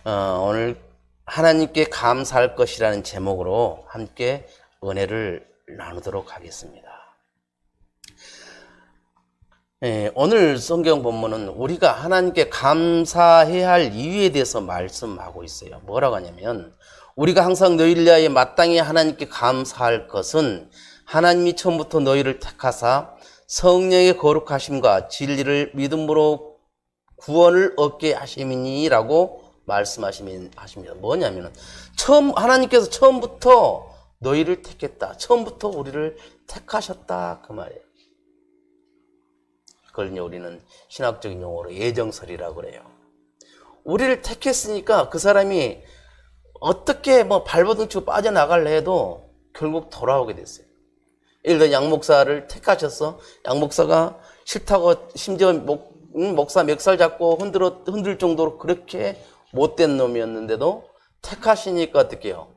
오늘 하나님께 감사할 것이라는 제목으로 함께 은혜를 나누도록 하겠습니다. 오늘 성경 본문은 우리가 하나님께 감사해야 할 이유에 대해서 말씀하고 있어요. 뭐라고 하냐면, 우리가 항상 너희를 위하여 마땅히 하나님께 감사할 것은 하나님이 처음부터 너희를 택하사 성령의 거룩하심과 진리를 믿음으로 구원을 얻게 하심이니라고 말씀하십니다. 뭐냐면은, 하나님께서 처음부터 너희를 택했다. 처음부터 우리를 택하셨다. 그 말이에요. 그걸 우리는 신학적인 용어로 예정설이라고 그래요. 우리를 택했으니까 그 사람이 어떻게 발버둥 치고 빠져나갈래 해도 결국 돌아오게 됐어요. 예를 들어 양 목사를 택하셔서 양 목사가 싫다고 심지어 목사 멱살 잡고 흔들 정도로 그렇게 못된 놈이었는데도 택하시니까 어떻게 해요?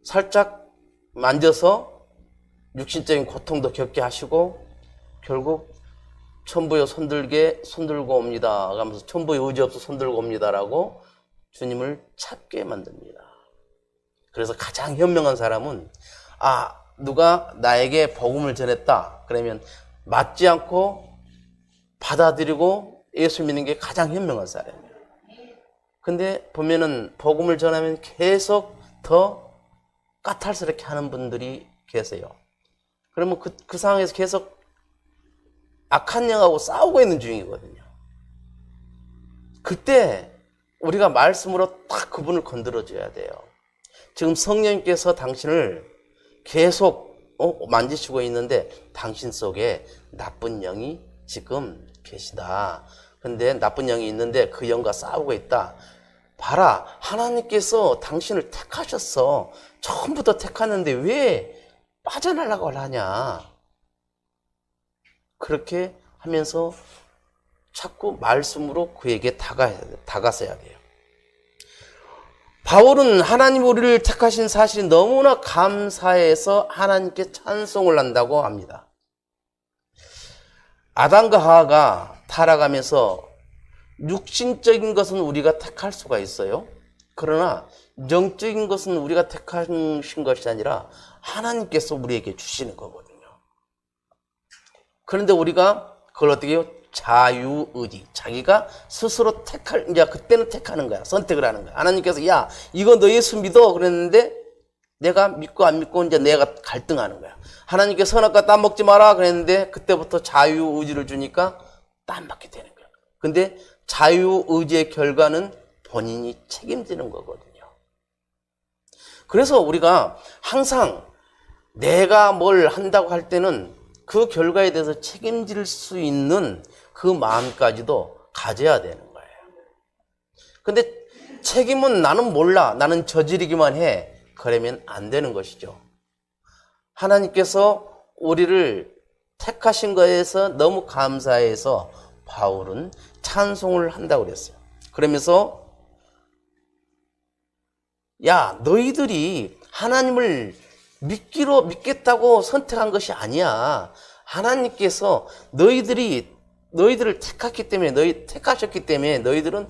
살짝 만져서 육신적인 고통도 겪게 하시고 결국 천부여 손들고 옵니다 하면서 천부에 의지 없어 손들고 옵니다라고 주님을 찾게 만듭니다. 그래서 가장 현명한 사람은 누가 나에게 복음을 전했다 그러면 맞지 않고 받아들이고 예수 믿는 게 가장 현명한 사람이에요. 근데 보면은 복음을 전하면 계속 더 까탈스럽게 하는 분들이 계세요. 그러면 그 상황에서 계속 악한 영하고 싸우고 있는 중이거든요. 그때 우리가 말씀으로 딱 그분을 건드려줘야 돼요. 지금 성령님께서 당신을 계속 만지시고 있는데 당신 속에 나쁜 영이 지금 계시다. 근데 나쁜 영이 있는데 그 영과 싸우고 있다. 봐라, 하나님께서 당신을 택하셨어. 처음부터 택하는데 왜 빠져나가려고 하냐. 그렇게 하면서 자꾸 말씀으로 그에게 다가서야 돼요. 바울은 하나님 우리를 택하신 사실이 너무나 감사해서 하나님께 찬송을 한다고 합니다. 아담과 하와가 타락하면서 육신적인 것은 우리가 택할 수가 있어요. 그러나 영적인 것은 우리가 택하신 것이 아니라 하나님께서 우리에게 주시는 거거든요. 그런데 우리가 그걸 어떻게 해요? 자유의지. 자기가 스스로 이제 그때는 택하는 거야. 선택을 하는 거야. 하나님께서, 야, 이거 너 예수 믿어. 그랬는데 내가 믿고 안 믿고 이제 내가 갈등하는 거야. 하나님께 선악과 땀 먹지 마라. 그랬는데 그때부터 자유의지를 주니까 땀 먹게 되는 거야. 근데 자유의지의 결과는 본인이 책임지는 거거든요. 그래서 우리가 항상 내가 뭘 한다고 할 때는 그 결과에 대해서 책임질 수 있는 그 마음까지도 가져야 되는 거예요. 근데 책임은 나는 몰라. 나는 저지르기만 해. 그러면 안 되는 것이죠. 하나님께서 우리를 택하신 거에서 너무 감사해서 바울은 찬송을 한다고 그랬어요. 그러면서 야, 너희들이 하나님을 믿겠다고 선택한 것이 아니야. 하나님께서 너희들을 택하셨기 때문에 너희들은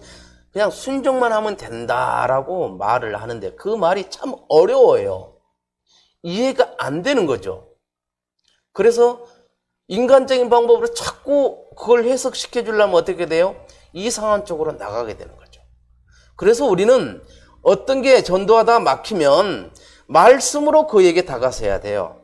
그냥 순종만 하면 된다라고 말을 하는데 그 말이 참 어려워요. 이해가 안 되는 거죠. 그래서 인간적인 방법으로 자꾸 그걸 해석시켜 주려면 어떻게 돼요? 이상한 쪽으로 나가게 되는 거죠. 그래서 우리는 어떤 게 전도하다 막히면 말씀으로 그에게 다가서야 돼요.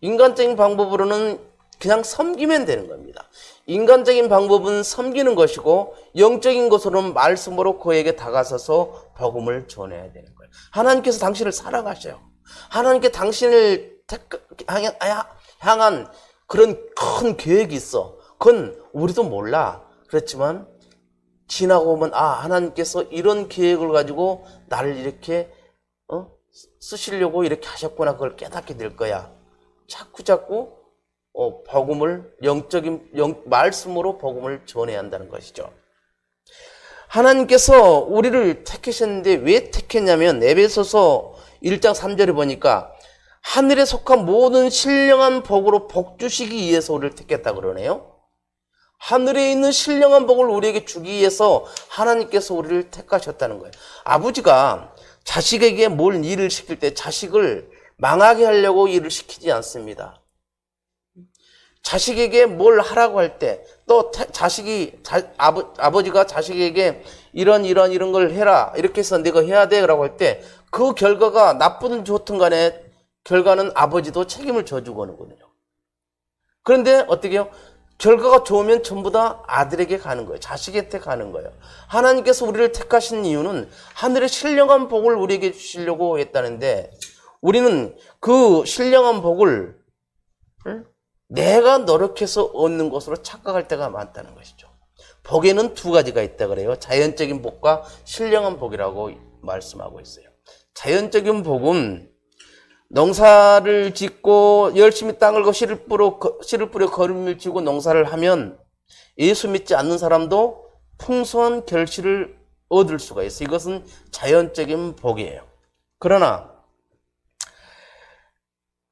인간적인 방법으로는 그냥 섬기면 되는 겁니다. 인간적인 방법은 섬기는 것이고 영적인 것으로는 말씀으로 그에게 다가서서 복음을 전해야 되는 거예요. 하나님께서 당신을 사랑하셔요. 하나님께 당신을 향한 그런 큰 계획이 있어. 그건 우리도 몰라. 그렇지만 지나고 보면 하나님께서 이런 계획을 가지고 나를 이렇게 쓰시려고 이렇게 하셨구나. 그걸 깨닫게 될 거야. 자꾸 복음을 말씀으로 복음을 전해야 한다는 것이죠. 하나님께서 우리를 택하셨는데 왜 택했냐면 에베소서 1장 3절에 보니까 하늘에 속한 모든 신령한 복으로 복 주시기 위해서 우리를 택했다 그러네요. 하늘에 있는 신령한 복을 우리에게 주기 위해서 하나님께서 우리를 택하셨다는 거예요. 아버지가 자식에게 뭘 일을 시킬 때 자식을 망하게 하려고 일을 시키지 않습니다. 자식에게 뭘 하라고 할 때, 또 아버지가 자식에게 이런 걸 해라, 이렇게 해서 내가 해야 돼 라고 할 때 그 결과가 나쁘든 좋든 간에 결과는 아버지도 책임을 져주고 하는거든요. 그런데 어떻게 해요? 결과가 좋으면 전부 다 아들에게 가는 거예요. 자식한테 가는 거예요. 하나님께서 우리를 택하신 이유는 하늘의 신령한 복을 우리에게 주시려고 했다는데, 우리는 그 신령한 복을 내가 노력해서 얻는 것으로 착각할 때가 많다는 것이죠. 복에는 두 가지가 있다 그래요. 자연적인 복과 신령한 복이라고 말씀하고 있어요. 자연적인 복은 농사를 짓고 열심히 땅을 거 씨를 뿌려 거름을 지고 농사를 하면 예수 믿지 않는 사람도 풍성한 결실을 얻을 수가 있어요. 이것은 자연적인 복이에요. 그러나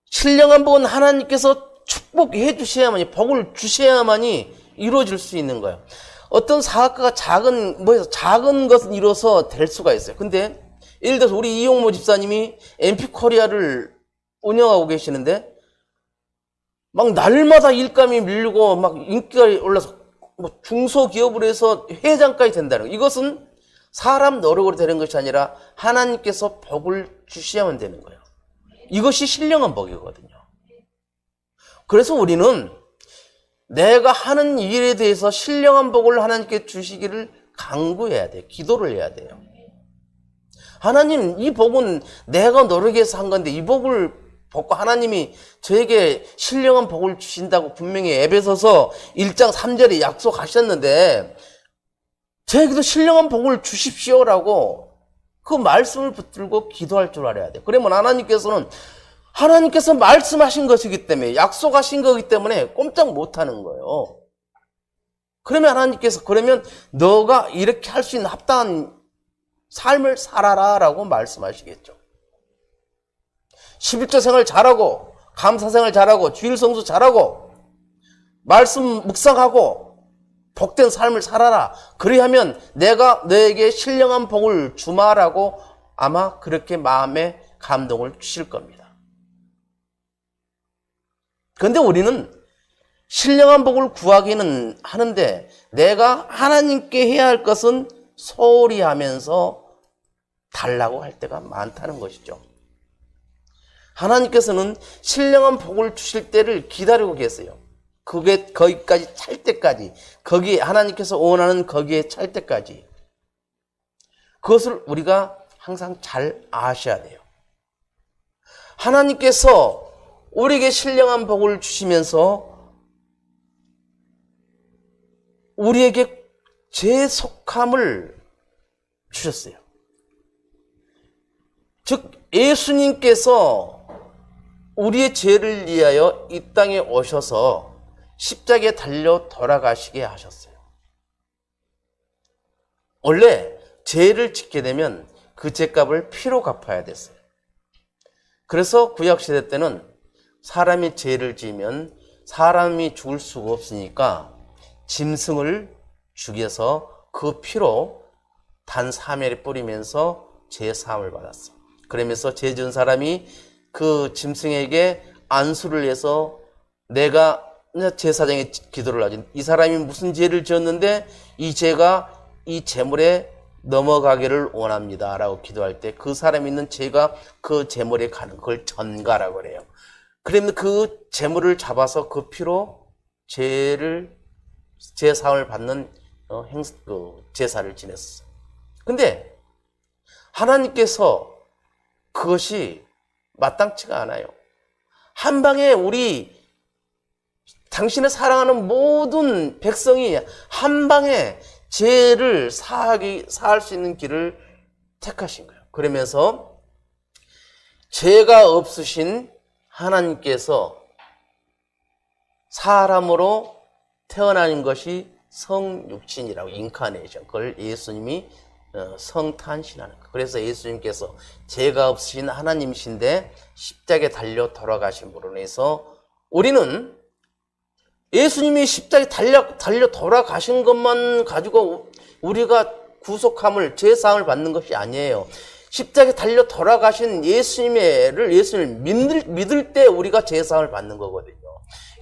신령한 복은 하나님께서 축복해 주셔야만이, 복을 주셔야만이 이루어질 수 있는 거예요. 어떤 사업가가 작은 것은 이뤄서 될 수가 있어요. 근데 예를 들어서 우리 이용모 집사님이 MP 코리아를 운영하고 계시는데 막 날마다 일감이 밀리고 막 인기가 올라서 뭐 중소기업으로 해서 회장까지 된다는 거예요. 이것은 사람 노력으로 되는 것이 아니라 하나님께서 복을 주셔야만 되는 거예요. 이것이 신령한 복이거든요. 그래서 우리는 내가 하는 일에 대해서 신령한 복을 하나님께 주시기를 간구해야 돼요. 기도를 해야 돼요. 하나님, 이 복은 내가 노력해서 한 건데 이 복을 복과 하나님이 저에게 신령한 복을 주신다고 분명히 에베소서 1장 3절에 약속하셨는데 저에게도 신령한 복을 주십시오라고 그 말씀을 붙들고 기도할 줄 알아야 돼요. 그러면 하나님께서 말씀하신 것이기 때문에, 약속하신 거기 때문에 꼼짝 못하는 거예요. 그러면 그러면 너가 이렇게 할 수 있는 합당한 삶을 살아라 라고 말씀하시겠죠. 11조 생활 잘하고, 감사 생활 잘하고, 주일 성수 잘하고, 말씀 묵상하고, 복된 삶을 살아라. 그리하면 내가 너에게 신령한 복을 주마라고 아마 그렇게 마음에 감동을 주실 겁니다. 그런데 우리는 신령한 복을 구하기는 하는데 내가 하나님께 해야 할 것은 소홀히 하면서 달라고 할 때가 많다는 것이죠. 하나님께서는 신령한 복을 주실 때를 기다리고 계세요. 그게 거기까지 찰 때까지, 거기에 하나님께서 원하는 거기에 찰 때까지. 그것을 우리가 항상 잘 아셔야 돼요. 하나님께서 우리에게 신령한 복을 주시면서 우리에게 죄속함을 주셨어요. 즉 예수님께서 우리의 죄를 위하여 이 땅에 오셔서 십자가에 달려 돌아가시게 하셨어요. 원래 죄를 짓게 되면 그 죄값을 피로 갚아야 됐어요. 그래서 구약시대 때는 사람이 죄를 지으면 사람이 죽을 수가 없으니까 짐승을 죽여서 그 피로 단 3일에 뿌리면서 죄 사함을 받았어. 그러면서 죄 지은 사람이 그 짐승에게 안수를 해서 내가 제사장에 기도를 하지. 이 사람이 무슨 죄를 지었는데 이 죄가 이 제물에 넘어가기를 원합니다 라고 기도할 때 그 사람이 있는 죄가 그 제물에 가는 그걸 전가라고 그래요. 그러면 그 제물을 잡아서 그 피로 제사함을 받는 제사를 지냈어. 근데 하나님께서 그것이 마땅치가 않아요. 한 방에 당신의 사랑하는 모든 백성이 한 방에 죄를 사할 수 있는 길을 택하신 거예요. 그러면서 죄가 없으신 하나님께서 사람으로 태어나는 것이 성육신이라고, 인카네이션. 그걸 예수님이 성탄신하는 거예요. 그래서 예수님께서 죄가 없으신 하나님이신데 십자가에 달려 돌아가심으로 인해서 우리는 예수님이 십자가에 달려 돌아가신 것만 가지고 우리가 구속함을, 제사함을 받는 것이 아니에요. 십자가에 달려 돌아가신 예수님을 믿을 때 우리가 제사함을 받는 거거든요.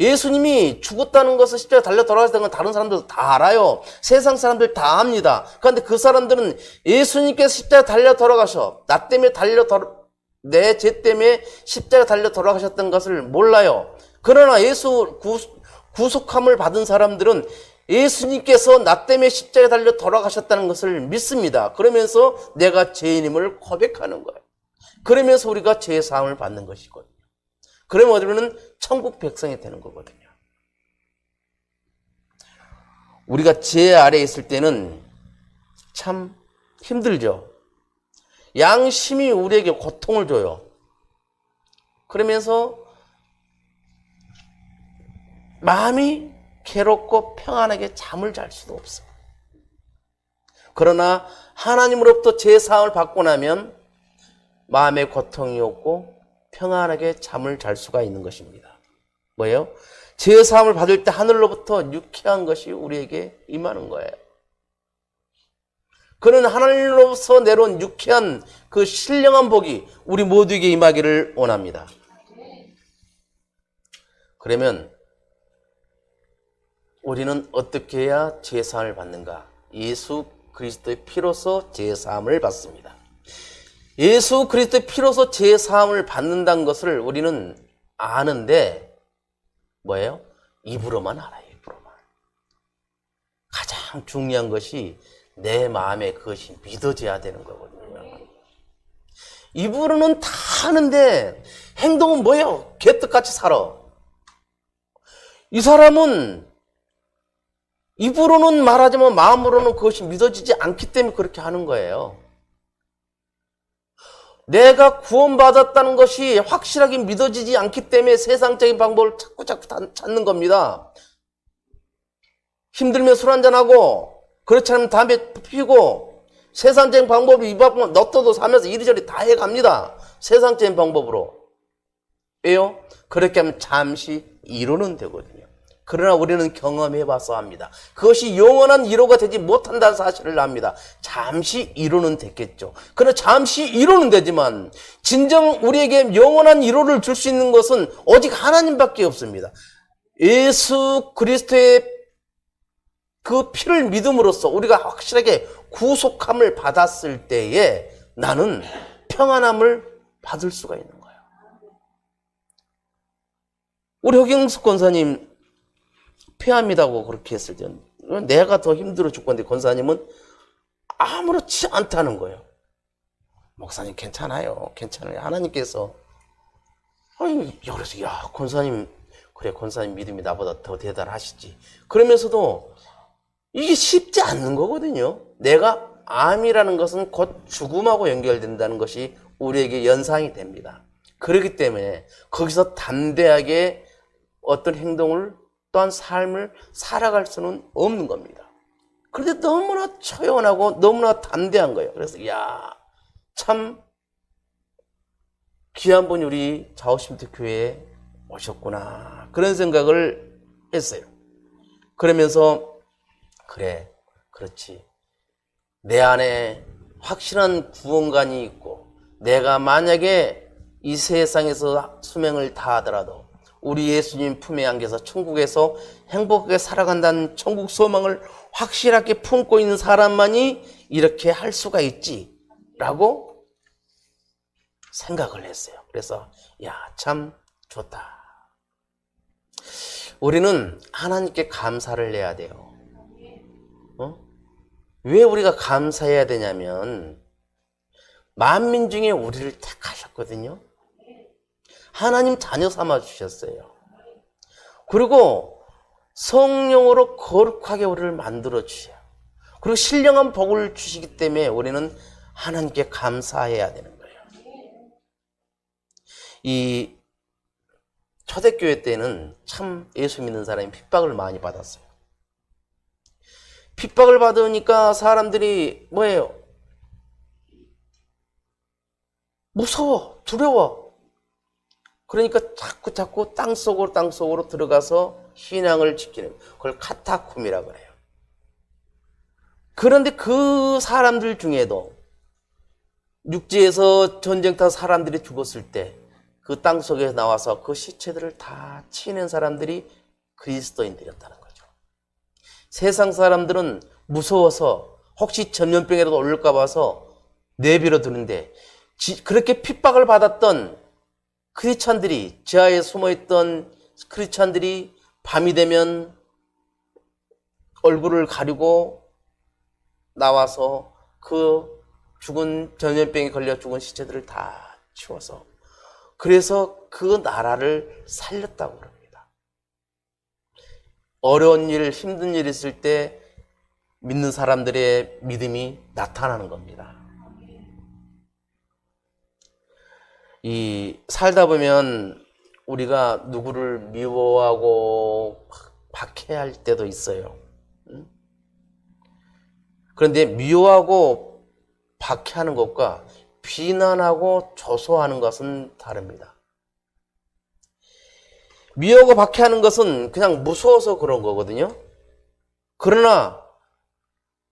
예수님이 죽었다는 것을, 십자가에 달려 돌아가셨다는 건 다른 사람들도 다 알아요. 세상 사람들 다 압니다. 그런데 그 사람들은 예수님께서 십자가에 달려 돌아가셔, 내 죄 때문에 십자가에 달려 돌아가셨던 것을 몰라요. 그러나 구속함을 받은 사람들은 예수님께서 나 때문에 십자가에 달려 돌아가셨다는 것을 믿습니다. 그러면서 내가 죄인임을 고백하는 거예요. 그러면서 우리가 죄 사함을 받는 것이거든요. 그러면 어디로는 천국 백성이 되는 거거든요. 우리가 죄 아래에 있을 때는 참 힘들죠. 양심이 우리에게 고통을 줘요. 그러면서 마음이 괴롭고 평안하게 잠을 잘 수도 없어요. 그러나 하나님으로부터 제사함을 받고 나면 마음에 고통이 없고 평안하게 잠을 잘 수가 있는 것입니다. 뭐예요? 제사함을 받을 때 하늘로부터 유쾌한 것이 우리에게 임하는 거예요. 그는 하늘로부터 내려온 유쾌한 그 신령한 복이 우리 모두에게 임하기를 원합니다. 그러면 우리는 어떻게 해야 제사함을 받는가? 예수 그리스도의 피로서 제사함을 받습니다. 예수 그리스도의 피로서 제사함을 받는다는 것을 우리는 아는데 뭐예요? 입으로만 알아요. 입으로만. 가장 중요한 것이 내 마음에 그것이 믿어져야 되는 거거든요. 입으로는 다 아는데 행동은 뭐예요? 개떡같이 살아. 이 사람은 입으로는 말하지만 마음으로는 그것이 믿어지지 않기 때문에 그렇게 하는 거예요. 내가 구원받았다는 것이 확실하게 믿어지지 않기 때문에 세상적인 방법을 자꾸 찾는 겁니다. 힘들면 술 한잔하고, 그렇지 않으면 담배 피우고, 세상적인 방법을 입 앞으로 너떠도 사면서 이리저리 다 해갑니다. 세상적인 방법으로. 왜요? 그렇게 하면 잠시 이루는 되거든요. 그러나 우리는 경험해봐서 합니다. 그것이 영원한 위로가 되지 못한다는 사실을 압니다. 잠시 위로는 됐겠죠. 그러나 잠시 위로는 되지만 진정 우리에게 영원한 위로를 줄 수 있는 것은 오직 하나님밖에 없습니다. 예수 그리스도의 그 피를 믿음으로써 우리가 확실하게 구속함을 받았을 때에 나는 평안함을 받을 수가 있는 거예요. 우리 허경숙 권사님 폐암이라고 그렇게 했을 때 내가 더 힘들어 죽겠는데 권사님은 아무렇지 않다는 거예요. 목사님 괜찮아요. 괜찮아요. 하나님께서 그래서 야 권사님 그래 권사님 믿음이 나보다 더 대단하시지. 그러면서도 이게 쉽지 않는 거거든요. 내가 암이라는 것은 곧 죽음하고 연결된다는 것이 우리에게 연상이 됩니다. 그렇기 때문에 거기서 담대하게 어떤 행동을 또한 삶을 살아갈 수는 없는 겁니다. 그런데 너무나 초연하고 너무나 담대한 거예요. 그래서 참 귀한 분이 우리 자오심터 교회에 오셨구나 그런 생각을 했어요. 그러면서 그래 그렇지 내 안에 확실한 구원관이 있고 내가 만약에 이 세상에서 수명을 다하더라도 우리 예수님 품에 안겨서 천국에서 행복하게 살아간다는 천국 소망을 확실하게 품고 있는 사람만이 이렇게 할 수가 있지라고 생각을 했어요. 그래서 참 좋다. 우리는 하나님께 감사를 해야 돼요. 왜 우리가 감사해야 되냐면 만민 중에 우리를 택하셨거든요. 하나님 자녀 삼아 주셨어요. 그리고 성령으로 거룩하게 우리를 만들어 주셔요. 그리고 신령한 복을 주시기 때문에 우리는 하나님께 감사해야 되는 거예요. 이 초대교회 때는 참 예수 믿는 사람이 핍박을 많이 받았어요. 핍박을 받으니까 사람들이 뭐예요? 무서워, 두려워. 그러니까 자꾸 땅속으로 들어가서 신앙을 지키는, 그걸 카타콤이라고 해요. 그런데 그 사람들 중에도 육지에서 전쟁터 사람들이 죽었을 때 그 땅속에 나와서 그 시체들을 다 치는 사람들이 그리스도인들이었다는 거죠. 세상 사람들은 무서워서 혹시 전염병이라도 올릴까 봐서 내버려 두는데, 그렇게 핍박을 받았던 크리스찬들이, 지하에 숨어있던 크리스찬들이 밤이 되면 얼굴을 가리고 나와서 그 죽은, 전염병에 걸려 죽은 시체들을 다 치워서, 그래서 그 나라를 살렸다고 그럽니다. 어려운 일, 힘든 일 있을 때 믿는 사람들의 믿음이 나타나는 겁니다. 살다 보면 우리가 누구를 미워하고 박해할 때도 있어요. 그런데 미워하고 박해하는 것과 비난하고 조소하는 것은 다릅니다. 미워하고 박해하는 것은 그냥 무서워서 그런 거거든요. 그러나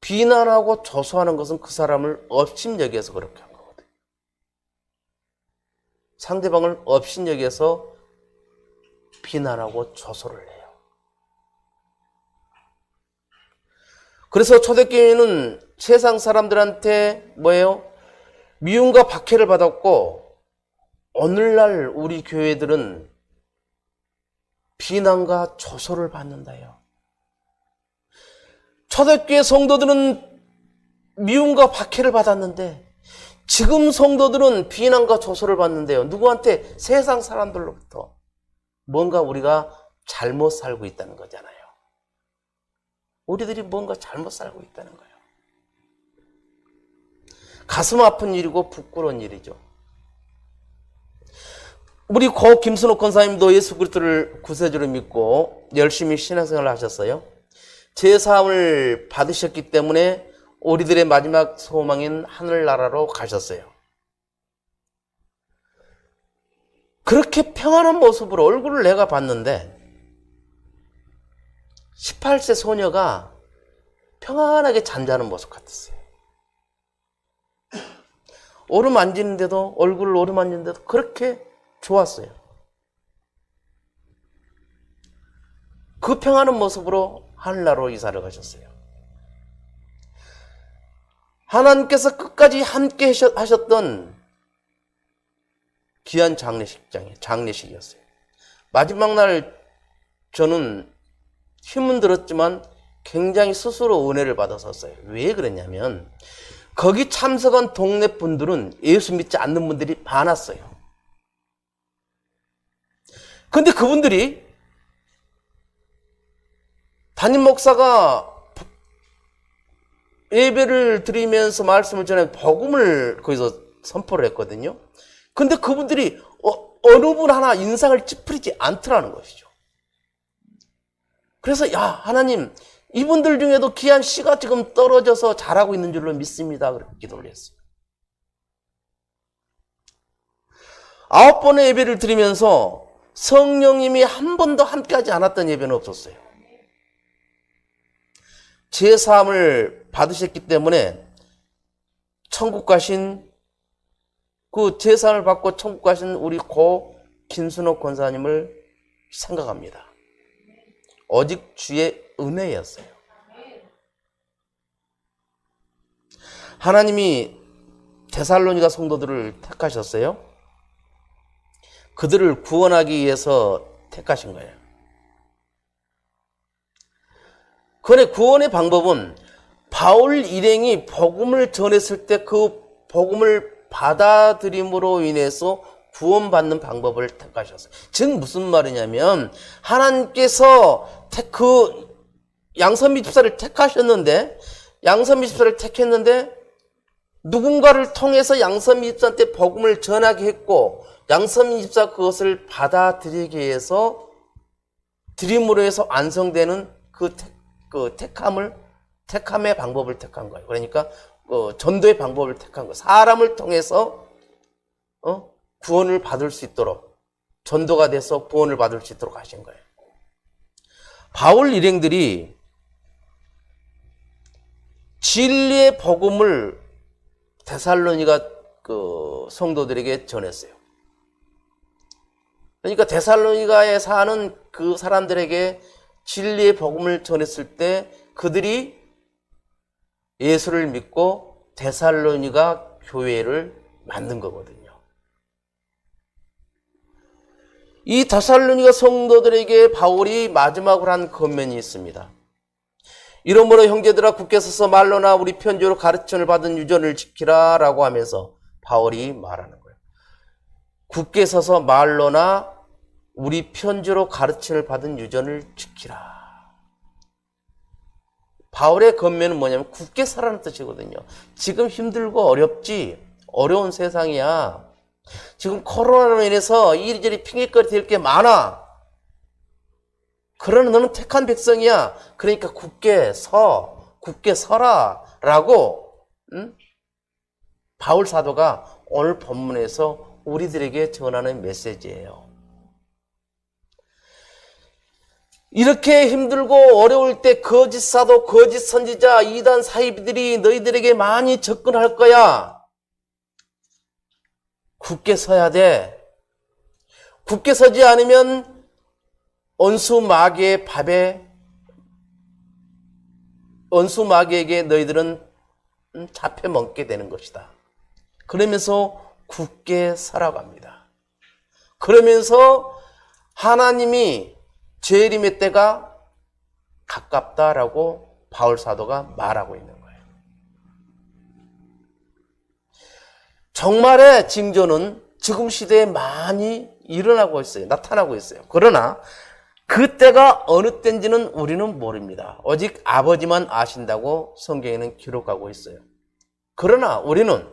비난하고 조소하는 것은 그 사람을 업신여겨서 그렇게 한 거거든요. 상대방을 업신여겨서 비난하고 조소를 해요. 그래서 초대교회는 세상 사람들한테 뭐예요? 미움과 박해를 받았고, 오늘날 우리 교회들은 비난과 조소를 받는다요. 초대교회 성도들은 미움과 박해를 받았는데 지금 성도들은 비난과 조소를 받는데요. 누구한테? 세상 사람들로부터. 뭔가 우리가 잘못 살고 있다는 거잖아요. 우리들이 뭔가 잘못 살고 있다는 거예요. 가슴 아픈 일이고 부끄러운 일이죠. 우리 고 김순옥 권사님도 예수 그리스도를 구세주로 믿고 열심히 신앙생활을 하셨어요. 제사함을 받으셨기 때문에 우리들의 마지막 소망인 하늘나라로 가셨어요. 그렇게 평안한 모습으로 얼굴을 내가 봤는데 18세 소녀가 평안하게 잠자는 모습 같았어요. 오르만지는데도, 얼굴을 오르만지는데도 그렇게 좋았어요. 그 평안한 모습으로 하늘나라로 이사를 가셨어요. 하나님께서 끝까지 함께 하셨던 귀한 장례식이었어요. 마지막 날 저는 힘은 들었지만 굉장히 스스로 은혜를 받았었어요. 왜 그랬냐면 거기 참석한 동네 분들은 예수 믿지 않는 분들이 많았어요. 근데 그분들이 담임 목사가 예배를 드리면서 말씀을 전해 복음을 거기서 선포를 했거든요. 근데 그분들이 어느 분 하나 인상을 찌푸리지 않더라는 것이죠. 그래서 야, 하나님, 이분들 중에도 귀한 씨가 지금 떨어져서 자라고 있는 줄로 믿습니다. 그렇게 기도를 했어요. 9번의 예배를 드리면서 성령님이 한 번도 함께하지 않았던 예배는 없었어요. 제사함을 받으셨기 때문에 천국 가신, 그 제사함을 받고 천국 가신 우리 고 김순옥 권사님을 생각합니다. 오직 주의 은혜였어요. 하나님이 데살로니가 성도들을 택하셨어요. 그들을 구원하기 위해서 택하신 거예요. 그런데 구원의 방법은 바울 일행이 복음을 전했을 때 그 복음을 받아들임으로 인해서 구원받는 방법을 택하셨어요. 즉 무슨 말이냐면 하나님께서 그 양선미 집사를 택하셨는데, 양선미 집사를 택했는데 누군가를 통해서 양선미 집사한테 복음을 전하게 했고, 양선미 집사 그것을 받아들이기 위해서 드림으로 해서 완성되는 그 택함의 방법을 택한 거예요. 그러니까 전도의 방법을 택한 거예요. 사람을 통해서 구원을 받을 수 있도록 전도가 돼서 구원을 받을 수 있도록 하신 거예요. 바울 일행들이 진리의 복음을 데살로니가 그 성도들에게 전했어요. 그러니까 데살로니가에 사는 그 사람들에게 진리의 복음을 전했을 때 그들이 예수를 믿고 데살로니가 교회를 만든 거거든요. 이 데살로니가 성도들에게 바울이 마지막으로 한 권면이 있습니다. 이러므로 형제들아 굳게 서서 말로나 우리 편지로 가르침을 받은 유전을 지키라 라고 하면서 바울이 말하는 거예요. 굳게 서서 말로나 우리 편지로 가르침을 받은 유전을 지키라. 바울의 권면은 뭐냐면 굳게 서라는 뜻이거든요. 지금 힘들고 어렵지, 어려운 세상이야. 지금 코로나로 인해서 이리저리 핑계거리 될 게 많아. 그러나 너는 택한 백성이야. 그러니까 굳게 서라 라고 바울 사도가 오늘 본문에서 우리들에게 전하는 메시지예요. 이렇게 힘들고 어려울 때 거짓 사도, 거짓 선지자, 이단 사이비들이 너희들에게 많이 접근할 거야. 굳게 서야 돼. 굳게 서지 않으면 원수 마귀에게 너희들은 잡혀 먹게 되는 것이다. 그러면서 굳게 서라갑니다. 그러면서 하나님이 재림의 때가 가깝다라고 바울 사도가 말하고 있는 거예요. 종말의 징조는 지금 시대에 많이 일어나고 있어요. 나타나고 있어요. 그러나 그때가 어느 때인지는 우리는 모릅니다. 오직 아버지만 아신다고 성경에는 기록하고 있어요. 그러나 우리는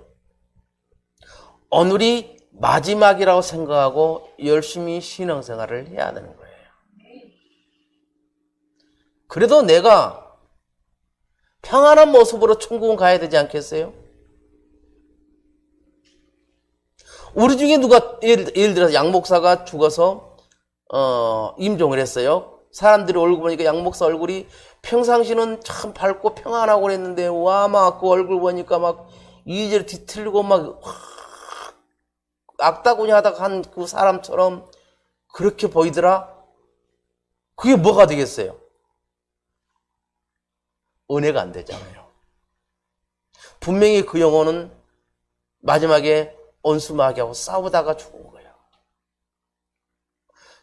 오늘이 마지막이라고 생각하고 열심히 신앙생활을 해야 되는 거예요. 그래도 내가 평안한 모습으로 천국은 가야 되지 않겠어요? 우리 중에 누가 예를 들어서 양 목사가 죽어서 임종을 했어요. 사람들이 얼굴 보니까 양 목사 얼굴이 평상시는 참 밝고 평안하고 그랬는데 와 막 그 얼굴 보니까 막 이리저리 뒤틀리고 막 악다구니 하다가 한 그 사람처럼 그렇게 보이더라. 그게 뭐가 되겠어요? 은혜가 안 되잖아요. 분명히 그 영혼은 마지막에 원수마귀하고 싸우다가 죽은 거예요.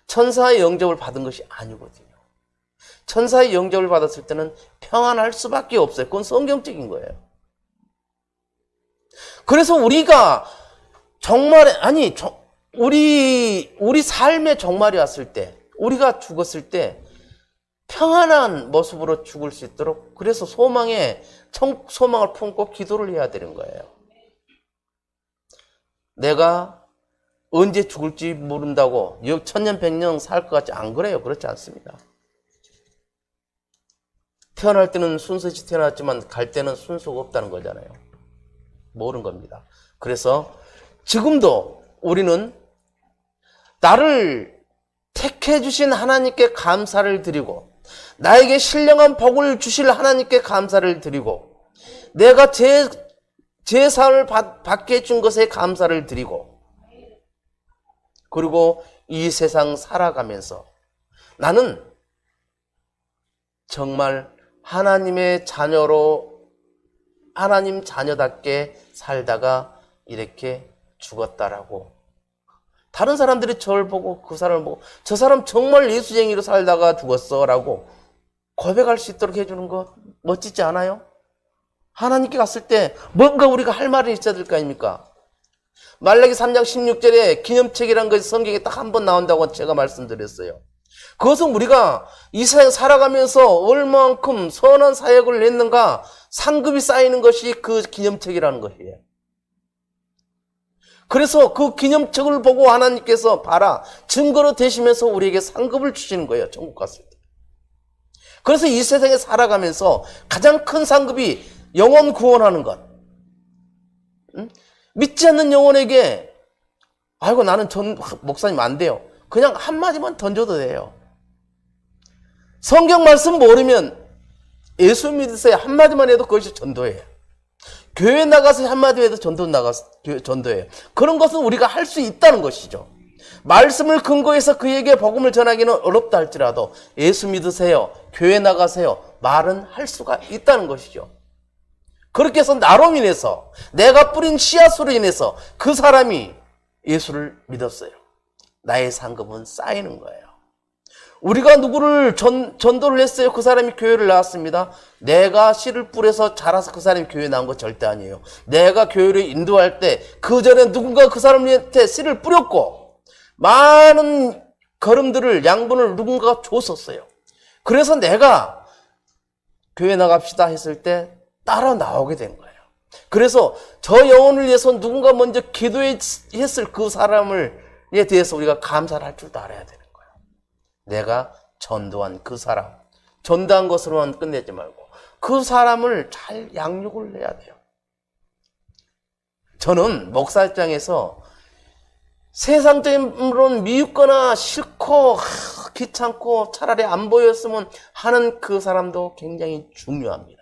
천사의 영접을 받은 것이 아니거든요. 천사의 영접을 받았을 때는 평안할 수밖에 없어요. 그건 성경적인 거예요. 그래서 우리가 우리 삶의 종말이 왔을 때, 우리가 죽었을 때 평안한 모습으로 죽을 수 있도록 그래서 소망을 품고 기도를 해야 되는 거예요. 내가 언제 죽을지 모른다고 천년 백년 살 것 같지 안 그래요. 그렇지 않습니다. 태어날 때는 순서지 태어났지만 갈 때는 순서가 없다는 거잖아요. 모르는 겁니다. 그래서 지금도 우리는 나를 택해 주신 하나님께 감사를 드리고 나에게 신령한 복을 주실 하나님께 감사를 드리고 내가 제사를 받게 해준 것에 감사를 드리고 그리고 이 세상 살아가면서 나는 정말 하나님의 자녀로 하나님 자녀답게 살다가 이렇게 죽었다라고 다른 사람들이 저를 보고 그 사람을 보고 저 사람 정말 예수쟁이로 살다가 죽었어 라고 고백할 수 있도록 해주는 거 멋지지 않아요? 하나님께 갔을 때 뭔가 우리가 할 말이 있어야 될 거 아닙니까? 말라기 3장 16절에 기념책이라는 것이 성경에 딱 한 번 나온다고 제가 말씀드렸어요. 그것은 우리가 이 세상 살아가면서 얼만큼 선한 사역을 했는가 상급이 쌓이는 것이 그 기념책이라는 것이에요. 그래서 그 기념책을 보고 하나님께서 봐라 증거로 되시면서 우리에게 상급을 주시는 거예요. 천국 갔을 때. 그래서 이 세상에 살아가면서 가장 큰 상급이 영혼 구원하는 것. 믿지 않는 영혼에게 아이고 나는 전 목사님 안 돼요. 그냥 한마디만 던져도 돼요. 성경 말씀 모르면 예수 믿으세요. 한마디만 해도 그것이 전도예요. 교회 나가서 한마디 해도 전도예요. 그런 것은 우리가 할 수 있다는 것이죠. 말씀을 근거해서 그에게 복음을 전하기는 어렵다 할지라도 예수 믿으세요. 교회 나가세요. 말은 할 수가 있다는 것이죠. 그렇게 해서 나로 인해서 내가 뿌린 씨앗으로 인해서 그 사람이 예수를 믿었어요. 나의 상급은 쌓이는 거예요. 우리가 누구를 전도를 했어요. 그 사람이 교회를 나왔습니다. 내가 씨를 뿌려서 자라서 그 사람이 교회에 나온 거 절대 아니에요. 내가 교회를 인도할 때 그 전에 누군가 그 사람한테 씨를 뿌렸고 많은 걸음들을 양분을 누군가가 줬었어요. 그래서 내가 교회 나갑시다 했을 때 따라 나오게 된 거예요. 그래서 저 영혼을 위해서 누군가 먼저 기도했을 그 사람에 대해서 우리가 감사를 할 줄도 알아야 되는 거예요. 내가 전도한 그 사람, 전도한 것으로만 끝내지 말고 그 사람을 잘 양육을 해야 돼요. 저는 목사 입장에서 세상적으로는 미흡거나 싫고 귀찮고 차라리 안 보였으면 하는 그 사람도 굉장히 중요합니다.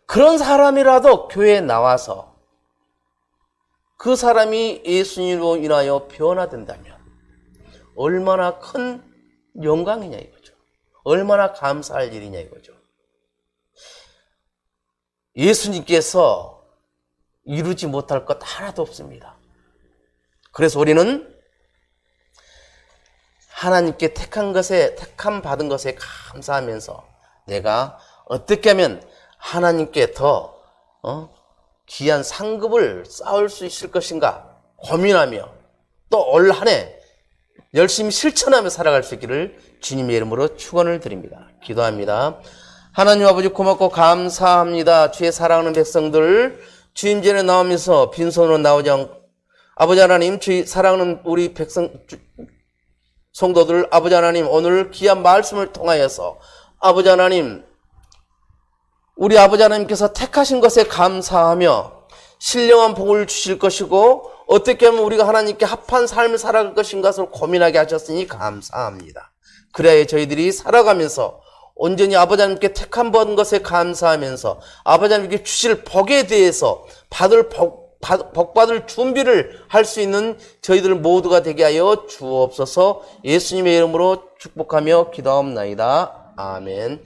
그런 사람이라도 교회에 나와서 그 사람이 예수님으로 인하여 변화된다면 얼마나 큰 영광이냐 이거죠. 얼마나 감사할 일이냐 이거죠. 예수님께서 이루지 못할 것 하나도 없습니다. 그래서 우리는 하나님께 택함 받은 것에 감사하면서 내가 어떻게 하면 하나님께 더 귀한 상급을 쌓을 수 있을 것인가 고민하며 또 올 한 해 열심히 실천하며 살아갈 수 있기를 주님의 이름으로 축원을 드립니다. 기도합니다. 하나님 아버지 고맙고 감사합니다. 주의 사랑하는 백성들 주님 전에 나오면서 빈손으로 나오지 않고 아버지 하나님 주의 사랑하는 우리 성도들 아버지 하나님 오늘 귀한 말씀을 통하여서 아버지 하나님 우리 아버지 하나님께서 택하신 것에 감사하며 신령한 복을 주실 것이고 어떻게 하면 우리가 하나님께 합한 삶을 살아갈 것인가를 고민하게 하셨으니 감사합니다. 그래야 저희들이 살아가면서 온전히 아버지 하나님께 택함 받은 것에 감사하면서 아버지 하나님께 주실 복에 대해서 복 받을 준비를 할 수 있는 저희들 모두가 되게 하여 주옵소서. 예수님의 이름으로 축복하며 기도하옵나이다. 아멘.